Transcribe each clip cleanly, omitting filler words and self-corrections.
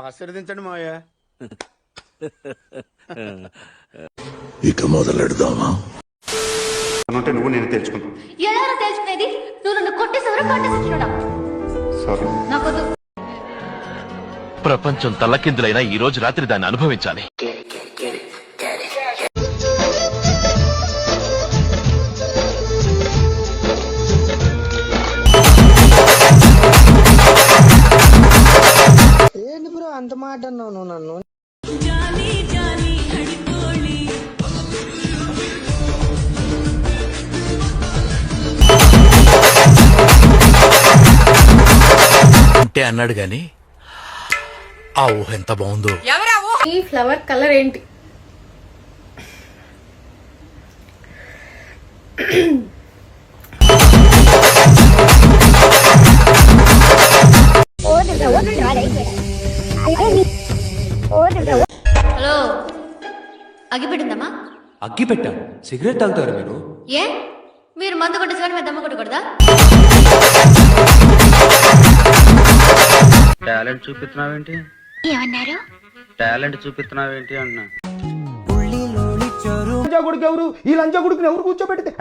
ఆశీర్వదించండి మావయ్య. ఇక మొదలెడదామా? అంటే నువ్వు నేను తెలుసుకుంటాను. ఎలా తెలుసుకునేది? నువ్వు నన్ను కొట్టేసేవరా కొట్టేసినడా? సారీ. నాకొద్దు. ప్రపంచం తల్లకిందులైనా ఈ రోజు రాత్రి దాన్ని అనుభవించాలి. ఏంటి బ్రో అంత మాట అన్నావు నువ్వు నన్ను? అంటే అన్నాడు గాని ఆ ఊహ ఎంత బాగుందో. ఈ ఫ్లవర్ కలర్ ఏంటి? హలో, అగ్గిపెట్టిందమ్మా? అగ్గి పెట్టా? సిగరెట్ తాగుతారు మీరు? ఏ మీరు మందు కొట్టేసి మేము దమ్మ కొట్టకూడదా? టాలెంట్ చూపిస్తున్నావేంటి? ఏమన్నారు? టాలెంట్ చూపిస్తున్నావేంటి అన్నా. లంజా కొడుకు ఎవరు? ఈ లంజా కొడుకుని ఎవరు కూర్చోబెడితే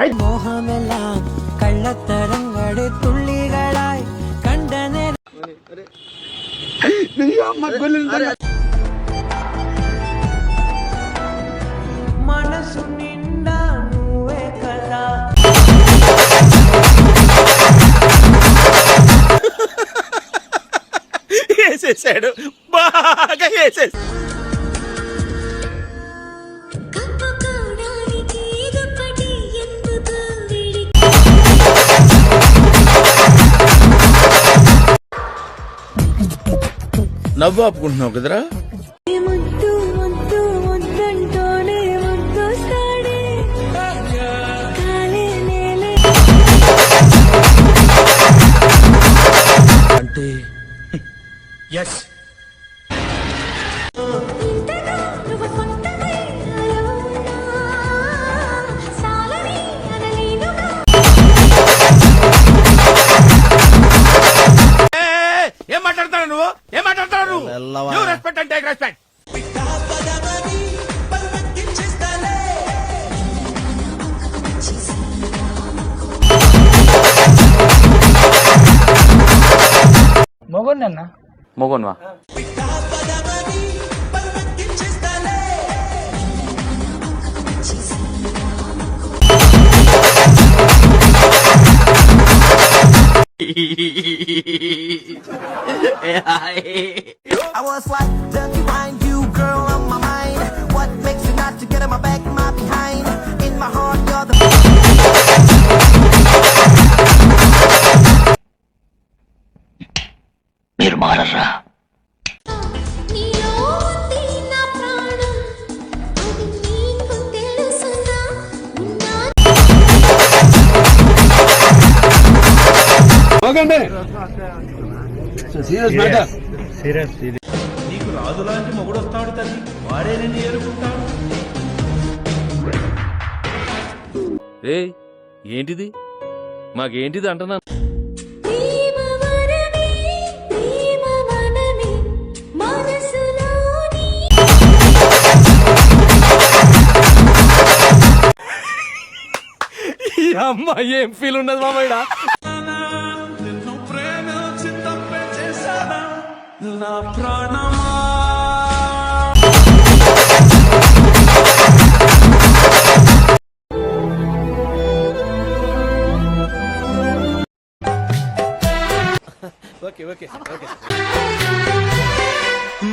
మనసు నిండా నువ్వే కదా. వేసేసాడు, బాగా వేసేసాడు. నవ్వు ఆపుకుంటున్నావు కదరా? అంటే ఎస్. ఏం మాట్లాడతాడు నువ్వు? ఏం మాట్లాడతాడు నువ్వు? రెస్పెక్ట్ అంటే respect. మొగోన్నన్నా మొగోన్వా? I was like dirty behind you, girl, on my mind. What makes you not to get in my back, my behind? In my heart, you're the. మీరు మారరా? నీకు రాజులాంటి మొగుడు వస్తాడు తల్లి, వాడే నిన్ను ఏరుకుంటాడు. ఏంటిది? మాకేంటిది అంటున్నా? ఈ అమ్మ ఏం ఫీల్ ఉన్నది మామయ్య? నా ప్రాణమా ఓకే ఓకే ఓకే.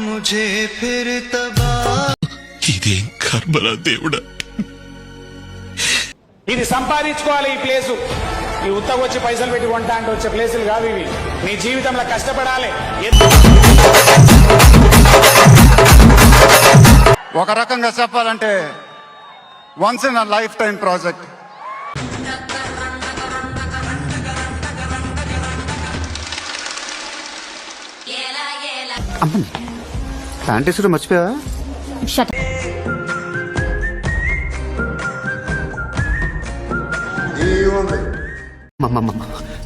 ముझे फिर तबा. ఇదేం కర్మరా దేవుడా? ఇది సంపాదించుకోవాలి ఈ ప్లేసు. ఈ ఉత్తగొచ్చి పైసలు పెట్టి కొంటా అంటే వచ్చే ప్లేసులు కావు ఇవి. నీ జీవితంలో కష్టపడాలి. ఒక రకంగా చెప్పాలంటే once in a life time project. అమ్మని ప్యాంటీసుడు మర్చిపోయావా?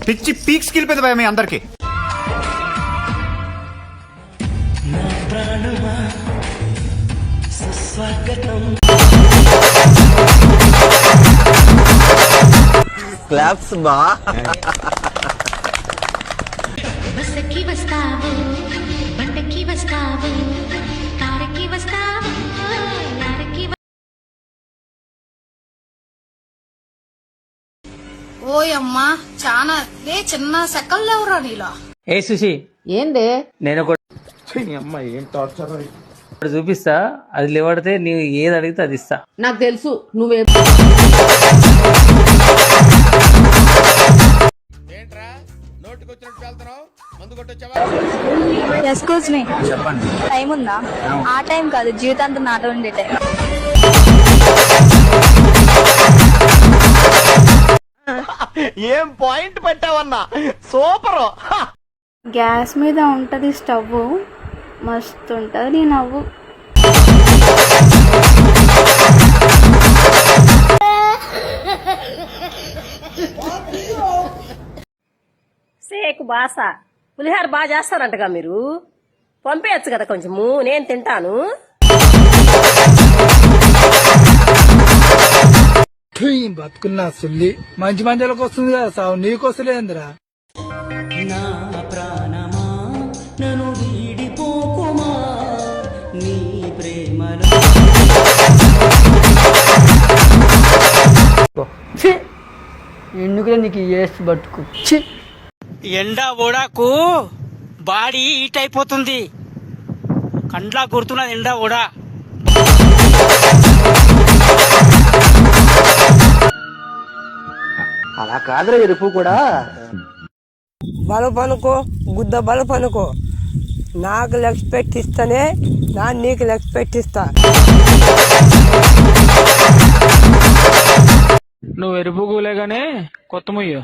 పిచ్చి పీక్స్ కిలిపోయింది భయ మీ అందరికి. క్లాప్స్ బా. బస్సుకి వస్తావు బండకి వస్తావు కారుకి వస్తావు లారీకి ఓయమ్మా చాలా చిన్న సెకల్ లేవురా నీలో. ఏ సుషి ఏంది? నేను ఒకటి చూపిస్తా, అది లేవడితే నీవు ఏది అడిగితే అది ఇస్తా. నాకు తెలుసు నువ్వే. ఏంట్రా నోటికొచ్చినట్టు వెళ్తున్నావు? మందు కొట్టొచ్చావా? ఎక్స్క్యూజ్ మీ, టైం ఉందా? ఆ టైం కాదు, జీవితాంతం నాతో ఉండే టైం. ఏం పాయింట్ పెట్టావన్నా, సూపర్. గ్యాస్ మీద ఉంటది స్టవ్, మస్తు ఉంటది నీ నవ్వు. సేకు బాస పులిహార బాగా చేస్తారంటగా మీరు, పంపేయచ్చు కదా కొంచెము, నేను తింటాను. బతుకున్నా సుల్లి మంచి మందిలకు వస్తుంది కదా సావు, నీకు వస్తలేదురా. ఎందుకు నీకు ఏసి బతుకు. ఎండ ఓడాకు బాడీ హీట్ అయిపోతుంది, కండ్లా గుర్తున్నది ఎండ ఓడా. అలా కాదురా ఎరుపు కూడా. బలం పనుకో, గుద్ద బలం పనుకో. నాకు లెగ్స్ పెట్టిస్తానే, నీకు లెగ్స్ పెట్టిస్తా. నువ్వు ఎరుపు కూలేగానే కొత్త ముయ్యో.